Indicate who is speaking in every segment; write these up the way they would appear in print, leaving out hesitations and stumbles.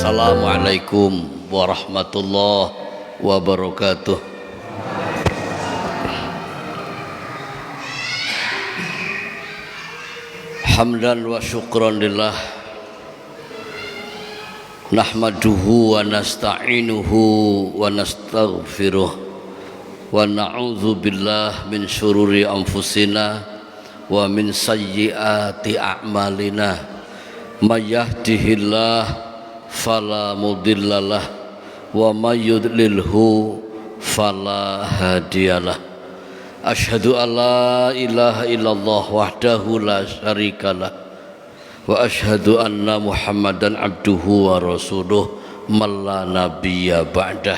Speaker 1: Assalamualaikum warahmatullahi wabarakatuh. Hamdan wa syukran lillah, nahmaduhu wa nasta'inuhu wa nastaghfiruh wa na'udzu billah min syururi anfusina wa min sayyiati a'malina. May yahdihillah fala mudhillalah wa may yudlilhu fala hadiyalah. Asyhadu an la ilaha illallah wahdahu la syarikalah wa asyhadu anna Muhammadan abduhu wa rasuluh man la nabiyya ba'dah.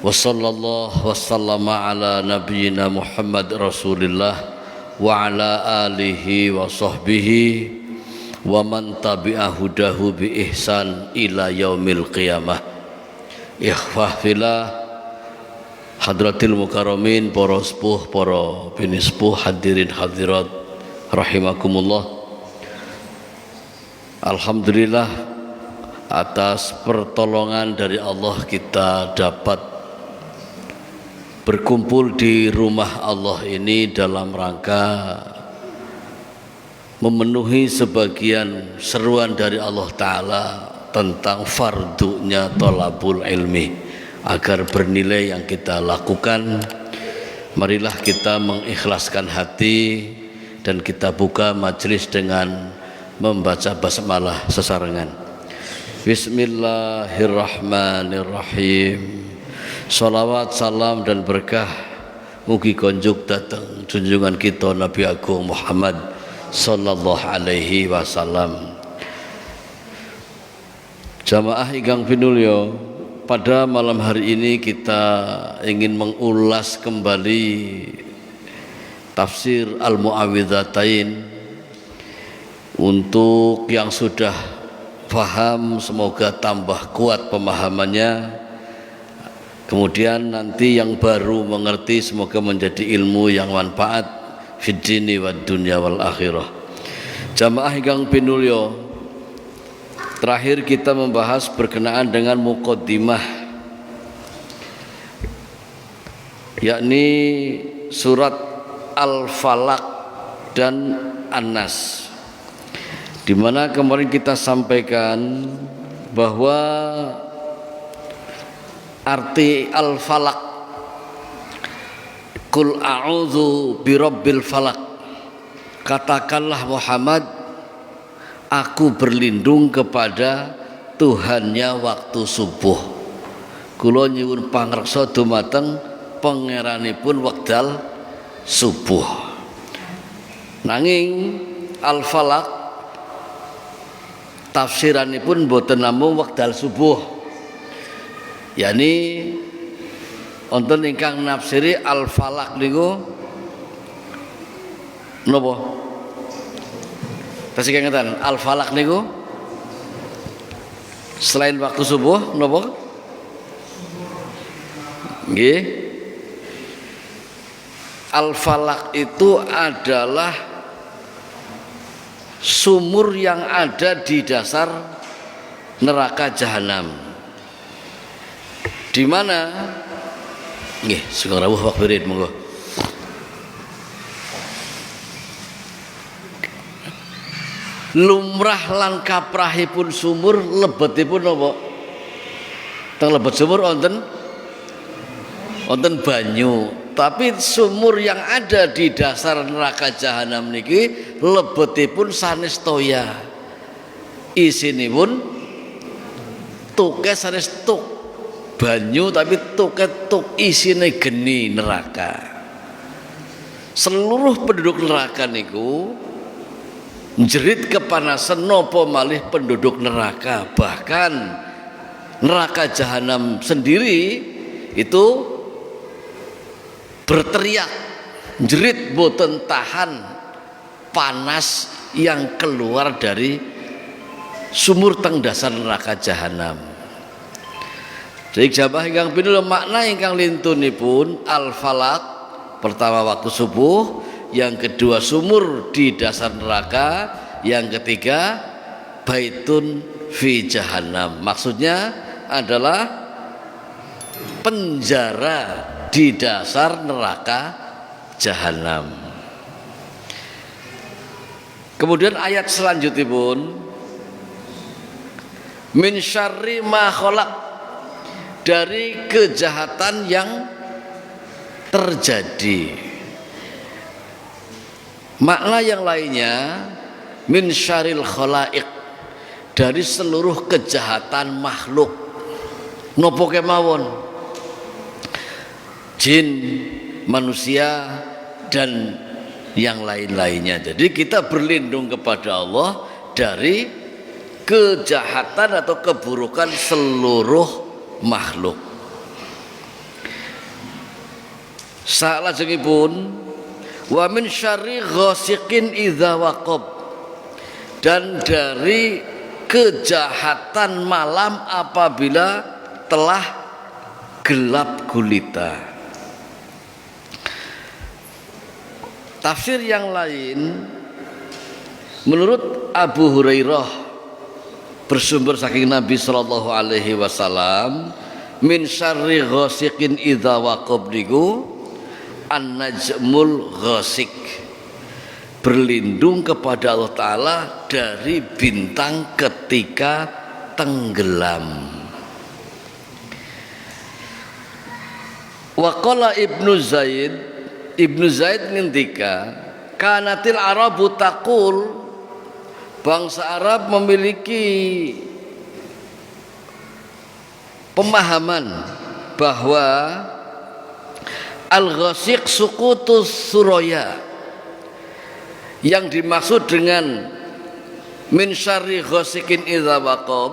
Speaker 1: Wa sallallahu wa sallama ala nabiyyina Muhammad rasulillah wa ala alihi wa sahbihi wa man tabi'a hudahu bi ihsan ila yaumil qiyamah. Ikhwah fillah, hadratil mukarramin, para sepuh, para bini sepuh, hadirin hadirat rahimakumullah. Alhamdulillah atas pertolongan dari Allah kita dapat berkumpul di rumah Allah ini dalam rangka memenuhi sebagian seruan dari Allah Ta'ala tentang fardunya thalabul ilmi. Agar bernilai yang kita lakukan, marilah kita mengikhlaskan hati dan kita buka majelis dengan membaca basmalah sesarengan. Bismillahirrahmanirrahim. Salawat, salam dan berkah mugi konjuk datang junjungan kita Nabi Agung Muhammad sallallahu alaihi wasallam. Jamaah ingkang pinulya, pada malam hari ini kita ingin mengulas kembali tafsir Al-Mu'awwidhatain. Untuk yang sudah paham semoga tambah kuat pemahamannya, kemudian nanti yang baru mengerti semoga menjadi ilmu yang manfaat fid dini wad dunya wal akhirah. Jamaah ingkang pinulya, terakhir kita membahas berkenaan dengan muqaddimah, yakni surat Al-Falaq dan An-Nas, di mana kemarin kita sampaikan bahwa arti Al-Falaq, Qul a'udzu birabbil falaq, katakanlah Muhammad, aku berlindung kepada Tuhannya waktu subuh. Kula nyuwun pangreksa dumateng pangeranipun wekdal subuh. Nanging Al-Falaq tafsiranipun boten namung wekdal subuh, yakni wonten ingkang nafsiri Al-Falaq niku napa? Tasih kengeten Al-Falaq niku selain waktu subuh napa? Nggih. Al-Falaq itu adalah sumur yang ada di dasar neraka jahanam, di mana nggih sugeng rawuh wak wirid monggo. Lumrah lan kaprahipun sumur lebetipun napa? Teng lebet sumur wonten banyu, tapi sumur yang ada di dasar neraka jahanam niki lebetipun sanes toya. Isinipun tuke sanes tuk banyu, tapi tuk isine geni neraka. Seluruh penduduk neraka niku njerit kepanasan, nopo malih penduduk neraka. Bahkan neraka jahanam sendiri itu berteriak njerit boten tahan panas yang keluar dari sumur teng dasar neraka jahanam. Jadi jamaah ingkang pinulya, makna ingkang lintunipun Al-Falaq, pertama waktu subuh, yang kedua sumur di dasar neraka, yang ketiga baitun fi jahannam. Maksudnya adalah penjara di dasar neraka jahanam. Kemudian ayat selanjutnya pun min syarri ma khalaq, dari kejahatan yang terjadi. Makna yang lainnya min syarril khalaiq, dari seluruh kejahatan makhluk. Nopo kemawon, jin, manusia, dan yang lain-lainnya. Jadi kita berlindung kepada Allah dari kejahatan atau keburukan seluruh makhluk. Salajengipun wa min syarri ghasiqin idza waqab, dan dari kejahatan malam apabila telah gelap gulita. Tafsir yang lain menurut Abu Hurairah bersumber saking Nabi sallallahu alaihi wasallam, min syarri ghasiqin idza waqab niku an-najmul ghasik, berlindung kepada Allah Ta'ala dari bintang ketika tenggelam. Waqala Ibnu Zaid ngendika, kanatil arabu taqul, bangsa Arab memiliki pemahaman bahwa al-ghasiq suqutus suraya, yang dimaksud dengan min syarri ghasiqin idza waqab,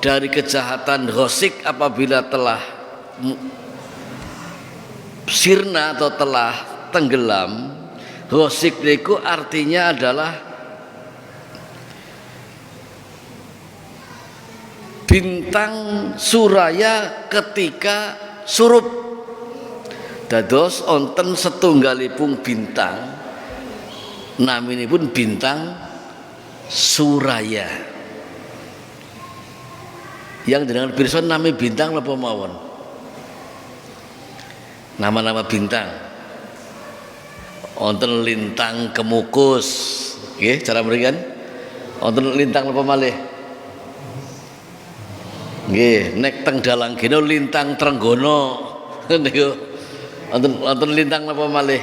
Speaker 1: dari kejahatan ghasiq apabila telah sirna atau telah tenggelam. Ghasiq itu artinya adalah bintang suraya ketika surup. Dados onten setunggalipun bintang naminipun bintang suraya. Yang dengan pirsa nami bintang napa mawon? Nama-nama bintang. Onten lintang kemukus, nggih cara mrikan. Onten lintang napa malih? Nggih, nek teng dalang kene lintang Trenggono niku. Wonten lintang apa malih.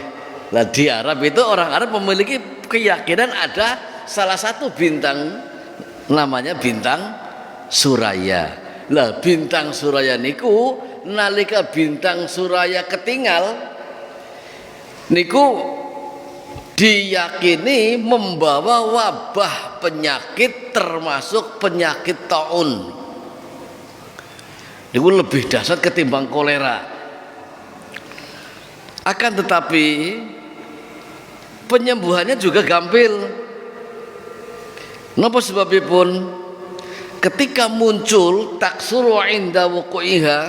Speaker 1: Lah di Arab itu orang Arab memiliki keyakinan ada salah satu bintang namanya bintang Suraya. Lah bintang Suraya niku nalika bintang Suraya ketinggal niku diyakini membawa wabah penyakit termasuk penyakit taun. Niku lebih dahsyat ketimbang kolera. Akan tetapi penyembuhannya juga gampil. Napa sebabipun? Ketika muncul taksuru inda wuqu'iha,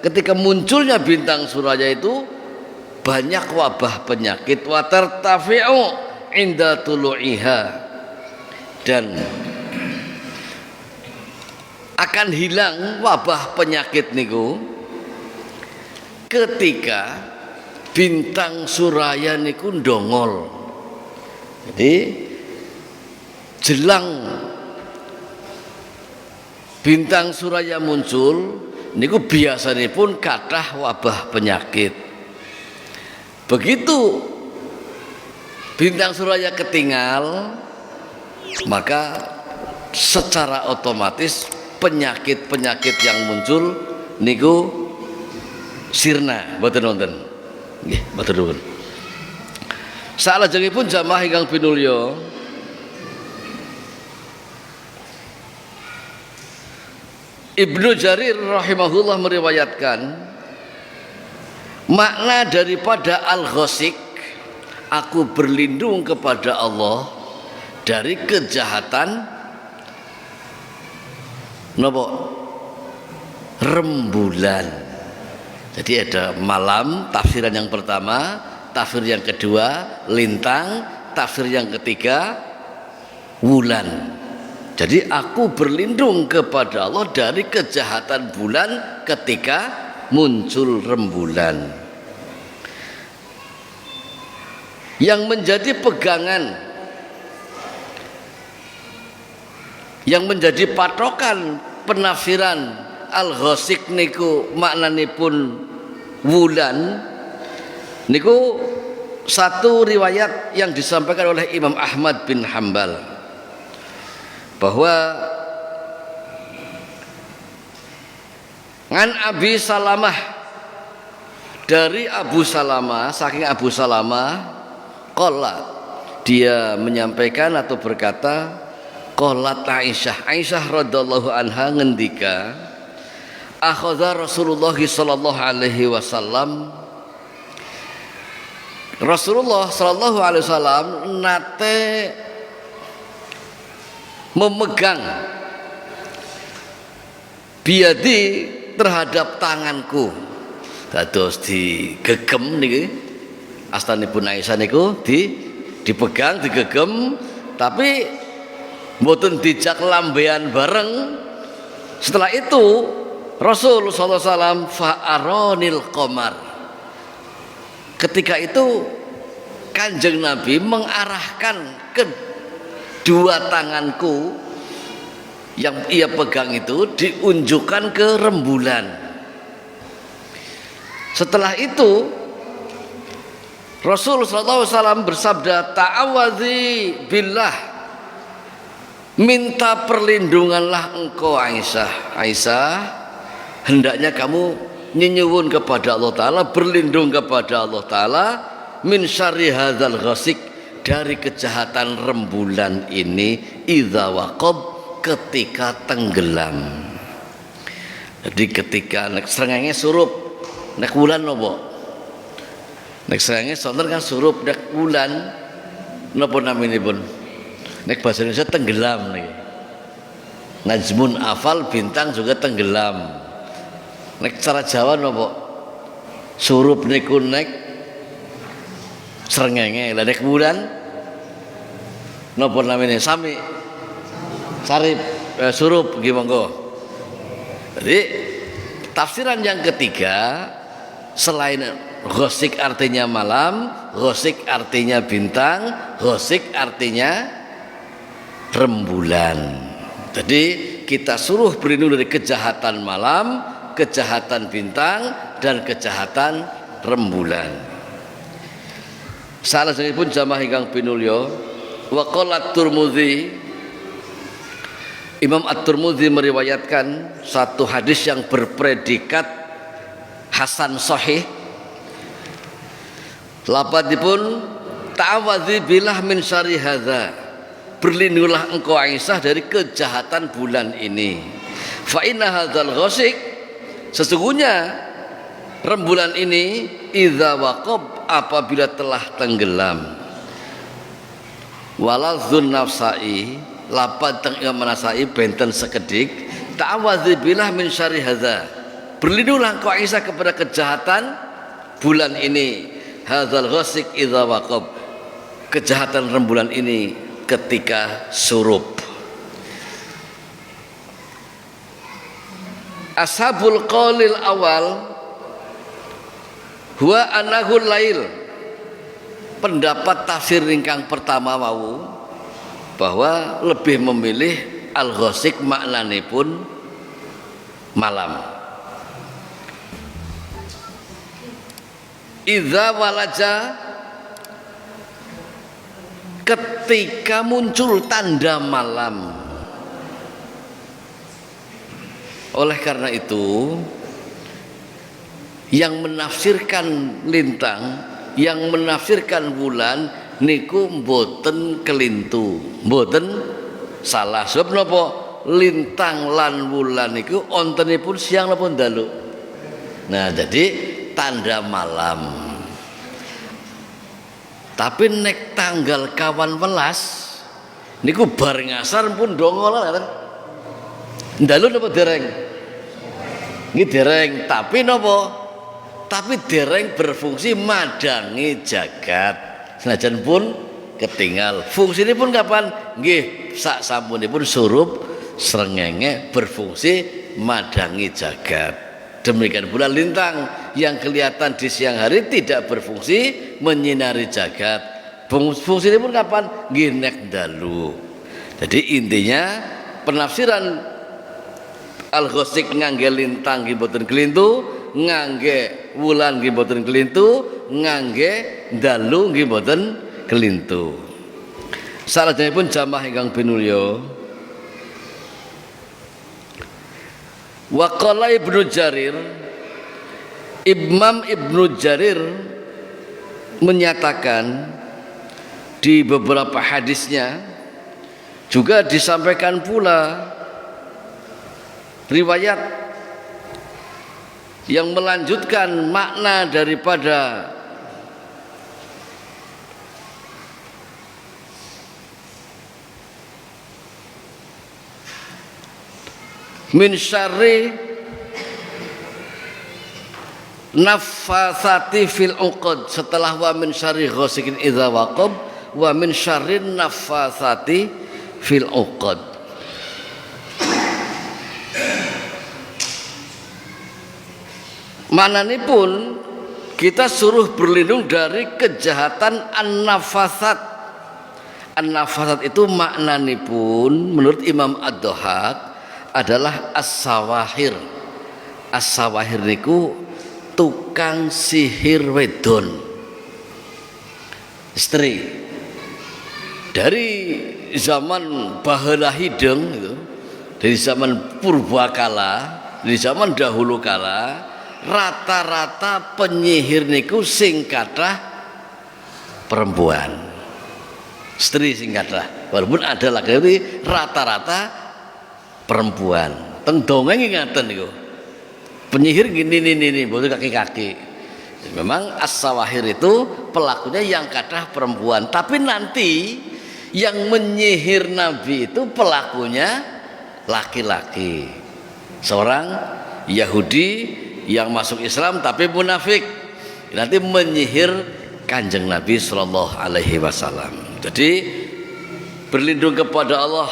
Speaker 1: ketika munculnya bintang Suraya itu banyak wabah penyakit, wa tartafi'u inda tulu'iha, dan akan hilang wabah penyakit niku ketika bintang Suraya niku ndongol. Jadi jelang bintang Suraya muncul niku biasanipun kathah wabah penyakit. Begitu bintang Suraya ketinggal, maka secara otomatis penyakit-penyakit yang muncul niku sirna, mboten wonten. Nggih, matur nuwun. Salajengipun jamaah ingkang pinulya, Ibnu Jarir rahimahullah meriwayatkan makna daripada al-ghasiq, aku berlindung kepada Allah dari kejahatan napa? Rembulan. Jadi ada malam, tafsiran yang pertama, tafsir yang kedua lintang, tafsir yang ketiga wulan. Jadi aku berlindung kepada Allah dari kejahatan bulan ketika muncul rembulan. Yang menjadi pegangan, yang menjadi patokan penafsiran al-ghasik niku maknanipun wulan niku satu riwayat yang disampaikan oleh Imam Ahmad bin Hambal, bahwa ngan Abi Salamah, dari Abu Salamah, saking Abu Salamah qala, dia menyampaikan atau berkata, qalat Aisyah radhiyallahu anha ngendika, akhadha Rasulullah sallallahu alaihi wasallam, Rasulullah sallallahu alaihi wasallam nate memegang biadi terhadap tanganku, dados digegem niki astanipun Aisyah niku dipegang digegem, tapi mboten dijak lambean bareng. Setelah itu Rasul sallallahu alaihi wasallam fa'aronil qamar, ketika itu Kanjeng Nabi mengarahkan kedua tanganku yang ia pegang itu diunjukkan ke rembulan. Setelah itu Rasul sallallahu alaihi wasallam bersabda, ta'awadzi billah, minta perlindunganlah engkau Aisyah. Aisyah, hendaknya kamu nyenyuwun kepada Allah Ta'ala, berlindung kepada Allah Ta'ala, min syarri hadzal ghasik, dari kejahatan rembulan ini, idza waqab, ketika tenggelam. Jadi ketika nek srengenge surup, nek wulan napa? Nek srengenge sonten kan surup, nek wulan napa naminipun? Nek bahasa Indonesia tenggelam niki. Najmun afal, bintang juga tenggelam. Nek cara Jawa napa? Surup niku nek srengenge, lah nek wulan napa namine? Sami sarip surup nggih monggo. Jadi tafsiran yang ketiga, selain ghasik artinya malam, ghasik artinya bintang, ghasik artinya rembulan. Jadi kita suruh berlindung dari kejahatan malam, kejahatan bintang, dan kejahatan rembulan. Salah pun jamaah ingkang pinulya, wa qala At-Tirmidzi, Imam At-Tirmidzi meriwayatkan satu hadis yang berpredikat hasan sahih. Lafadzipun ta'awadzi billah min syarri hadza, berlindunglah engkau Aisyah dari kejahatan bulan ini. Fa inna hadzal ghasik, sesungguhnya rembulan ini, idza waqab, apabila telah tenggelam. Waladzun nafsai, lapad teng Imam Nasai benten sekedik, ta'awadzi billah min syarri hadza, berlindunglah engkau Aisyah kepada kejahatan bulan ini. Hadzal ghasik idza waqab, kejahatan rembulan ini ketika surup. Ashabul qaulil awal huwa anahul lail, pendapat tafsir ingkang pertama wau bahwa lebih memilih al-ghasik maknanipun malam. Idza walaja, ketika muncul tanda malam. Oleh karena itu, yang menafsirkan lintang, yang menafsirkan bulan niku mboten kelintu, mboten salah. Sebab napa? Lintang lan wulan niku ontenipun siang napa dalu. Nah, jadi tanda malam. Tapi nek tanggal 18 niku bareng asar pun dongo lah kan. Ndalu napa dereng? Nggih dereng, tapi napa? Tapi dereng berfungsi madangi jagat. Senajan pun ketinggal. Fungsine pun kapan? Nggih, sak sampunipun surup srengenge berfungsi madangi jagat. Demikian pula lintang yang kelihatan di siang hari tidak berfungsi menyinari jagat. Fungsine pun kapan? Nggih nek dalu. Jadi intinya penafsiran Al-Ghosik ngangge lintang nggih boten kelintu, ngangge wulan nggih boten kelintu, ngangge dalu nggih boten kelintu. Salajengipun jamaah ingkang pinulya, wa qala Ibnu Jarir, Imam Ibnu Jarir menyatakan di beberapa hadisnya, juga disampaikan pula riwayat yang melanjutkan makna daripada min syarri naffatsati fil uqad, setelah wa min syarri ghasikin idza waqab, wa min syarri naffatsati fil uqad. Manane pun kita suruh berlindung dari kejahatan an-nafasat. An-nafasat itu maknane pun menurut Imam Ad-Dhahak adalah as-sawahir. As-sawahir niku tukang sihir wedon, istri. Dari zaman bahala hideng itu, dari zaman purbakala, dari zaman dahulu kala, rata-rata penyihir niku sing kathah perempuan, istri sing kathah. Walaupun ada laki-laki, rata-rata perempuan. Teng dongeng ngaten niku. Penyihir gini boten kaki-kaki. Memang as-sawahir itu pelakunya yang kathah perempuan, tapi nanti yang menyihir Nabi itu pelakunya laki-laki. Seorang Yahudi yang masuk Islam tapi munafik, nanti menyihir Kanjeng Nabi sallallahu alaihi wasallam. Jadi berlindung kepada Allah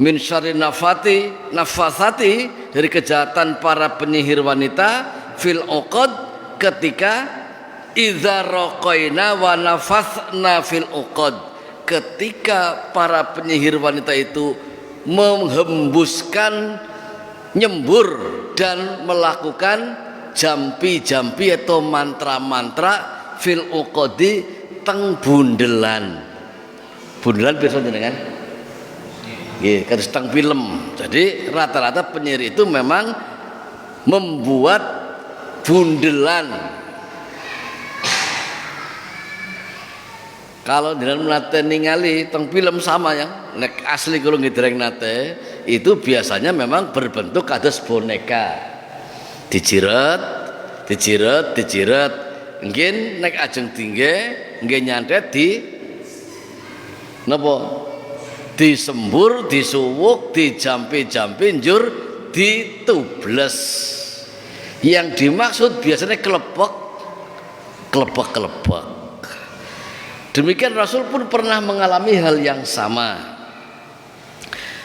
Speaker 1: min syarri nafasati, dari kejahatan para penyihir wanita, fil uqad, ketika idza raqaina wa nafathna fil uqad, ketika para penyihir wanita itu menghembuskan, nyembur dan melakukan jampi-jampi atau mantra-mantra fil uqadi teng bundelan. Bundelan biasa jenengan nggih kados teng film. Jadi rata-rata penyihir itu memang membuat bundelan. Kalau jenengan nate ningali teng film sama ya, nek asli kula nggih nate, itu biasanya memang berbentuk kados boneka, dijiret, mungkin nek ajeng tingge, nggih nyantet di, napa, disembur, disuwuk, dijampi-jampi, njur, ditubles. Yang dimaksud biasanya kelepek. Demikian Rasul pun pernah mengalami hal yang sama.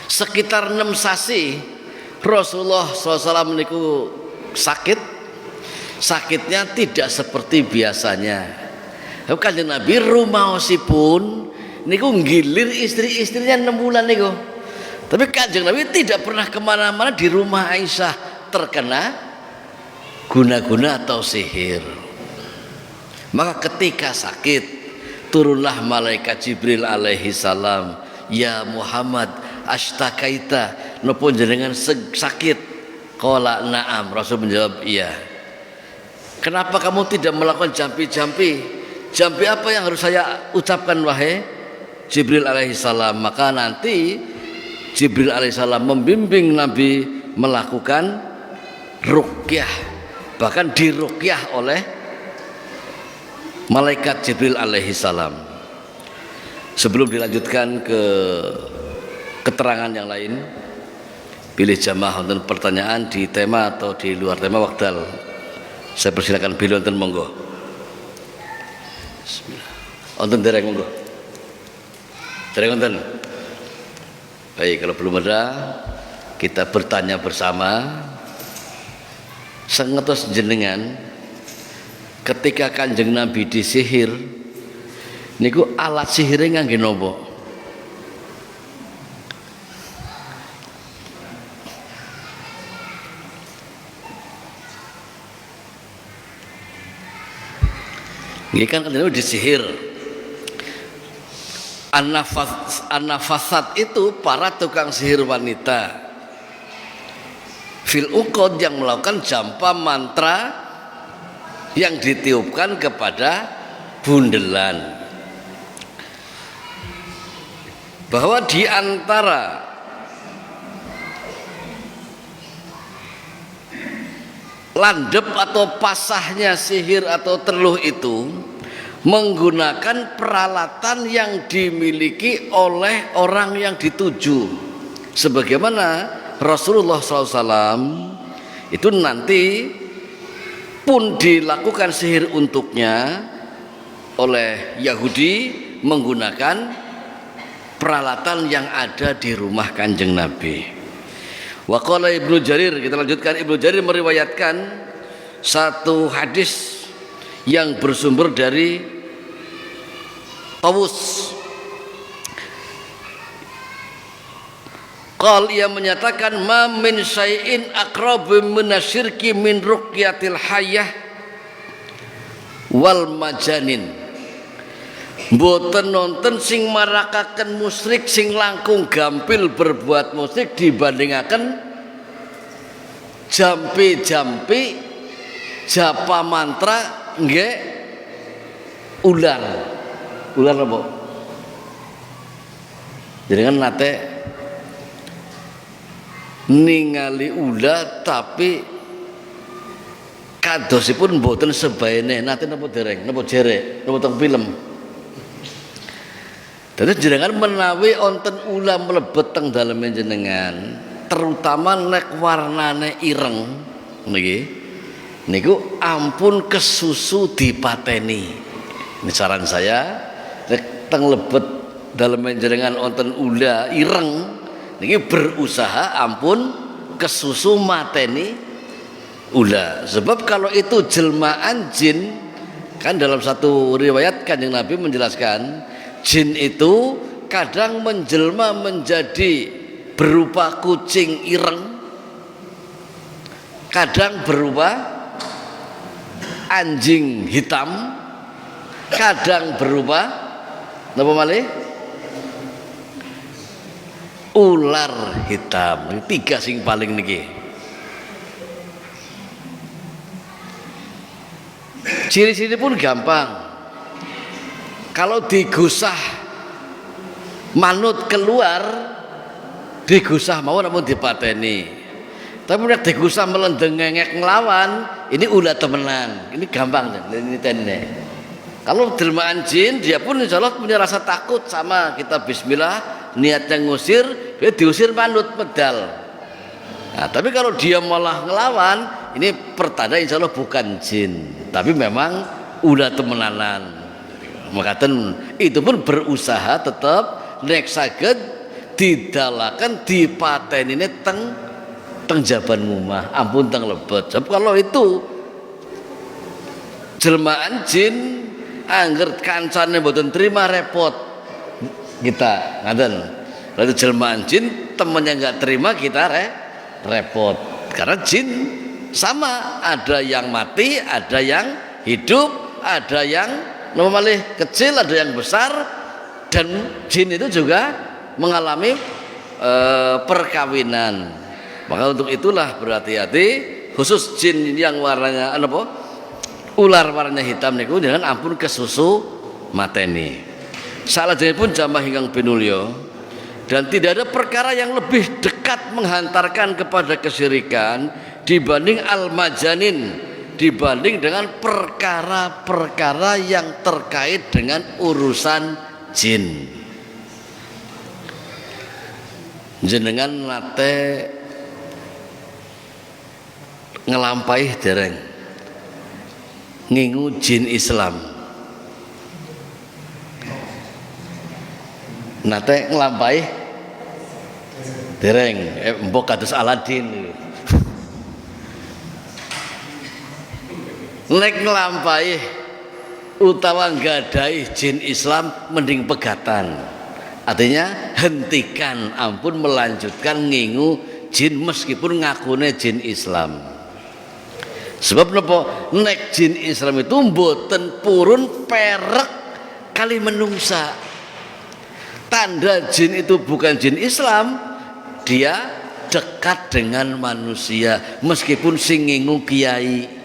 Speaker 1: Sekitar 6 sasi Rasulullah SAW niku sakit. Sakitnya tidak seperti biasanya. Kanjeng Nabi rumaosipun niku nggilir istri-istrinya 6 bulan niku. Tapi Kanjeng Nabi tidak pernah kemana-mana, di rumah Aisyah terkena guna-guna atau sihir. Maka ketika sakit, turunlah malaikat Jibril alaihi salam, ya Muhammad, ashtakaita, napa jenengan sakit? Qala na'am, Rasul menjawab iya. Kenapa kamu tidak melakukan jampi-jampi? Jampi apa yang harus saya ucapkan wahai Jibril alaihi salam? Maka nanti Jibril alaihi salam membimbing Nabi melakukan ruqyah, bahkan diruqyah oleh malaikat Jibril alaihi salam. Sebelum dilanjutkan ke keterangan yang lain, pilih jamaah untuk pertanyaan di tema atau di luar tema wekdal. Saya persilakan pilih untuk monggo. Bismillah. Untuk dereng monggo. Dereng wonten. Baik, kalau belum ada kita bertanya bersama. Sengetos jenengan ketika Kanjeng Nabi disihir niku alat sihirnya ngangge napa? Ini kan Kanjeng Nabi disihir. An-nafasat itu para tukang sihir wanita fil uqad yang melakukan jampa mantra yang ditiupkan kepada bundelan, bahwa di antara landep atau pasahnya sihir atau teluh itu menggunakan peralatan yang dimiliki oleh orang yang dituju, sebagaimana Rasulullah SAW itu nanti pun dilakukan sihir untuknya oleh Yahudi menggunakan peralatan yang ada di rumah Kanjeng Nabi. Waqala Ibnu Jarir, kita lanjutkan. Ibnu Jarir meriwayatkan satu hadis yang bersumber dari Tawus. Qal, ia menyatakan ma min syai'in aqrabu minasyirki min ruqyatil hayyah wal majanin. Mboten nonton sing marakaken musyrik sing langkung gampil berbuat musyrik dibandingaken jampi-jampi japa mantra nggih ular. Ular apa? Jadi kan nate ningali ular tapi kadosipun mboten sebaene. Nate napa dereng, napa jerek, napa teng film. Dadi jenengan menawi wonten ular mlebet teng daleme jenengan, terutama nek warnane ireng niki, niku ampun kesusu dipateni. Ini saran saya, nek teng lebet daleme jenengan wonten ular ireng, niki berusaha ampun kesusu mateni ular. Sebab kalau itu jelmaan jin, kan dalam satu riwayat Kanjeng Nabi menjelaskan jin itu kadang menjelma menjadi berupa kucing ireng, kadang berupa anjing hitam, kadang berupa napa malih ular hitam. Tiga sing paling niki. Ciri-ciri pun gampang. Kalau digusah manut keluar, digusah mau namun dipateni. Tapi nek digusah melendeng ngengek ngelawan, ini ulah temenan. Ini gampang ini tene. Kalau jelmaan jin, dia pun insya Allah punya rasa takut sama kita bismillah, niatnya ngusir, dia diusir manut medal. Nah, tapi kalau dia malah ngelawan, ini pertanda insya Allah bukan jin, tapi memang ulah temenanan. Makaten itu pun berusaha tetap nek saged didalakan dipatenine teng jaban ngumah, ampun teng lebet. Sebab kalau itu jelmaan jin angger kancane mboten terima repot kita, ngaten. Kalau itu jelmaan jin temennya enggak terima kita repot. Karena jin sama, ada yang mati, ada yang hidup, ada yang normalnya kecil, ada yang besar, dan jin itu juga mengalami perkawinan. Maka untuk itulah berhati-hati, khusus jin yang warnanya apa? Ular warnanya hitam niku jangan ampun kesusu mateni. Salajengipun jamaah ingkang pinulya, dan tidak ada perkara yang lebih dekat menghantarkan kepada kesyirikan dibanding al-majanin, dibanding dengan perkara-perkara yang terkait dengan urusan jin. Jenengan nate ngelampahi dereng ngingu jin Islam. nate nglampahi dereng mbok kados Aladin nek nglampahi utawa nggadhahi jin Islam mending pegatan, artinya hentikan, ampun melanjutkan ngingu jin meskipun ngakune jin Islam. Sebab napa, nek jin Islam itu mboten purun perek kali menungsa. Tanda jin itu bukan jin Islam, dia dekat dengan manusia meskipun sing ngingu kiai.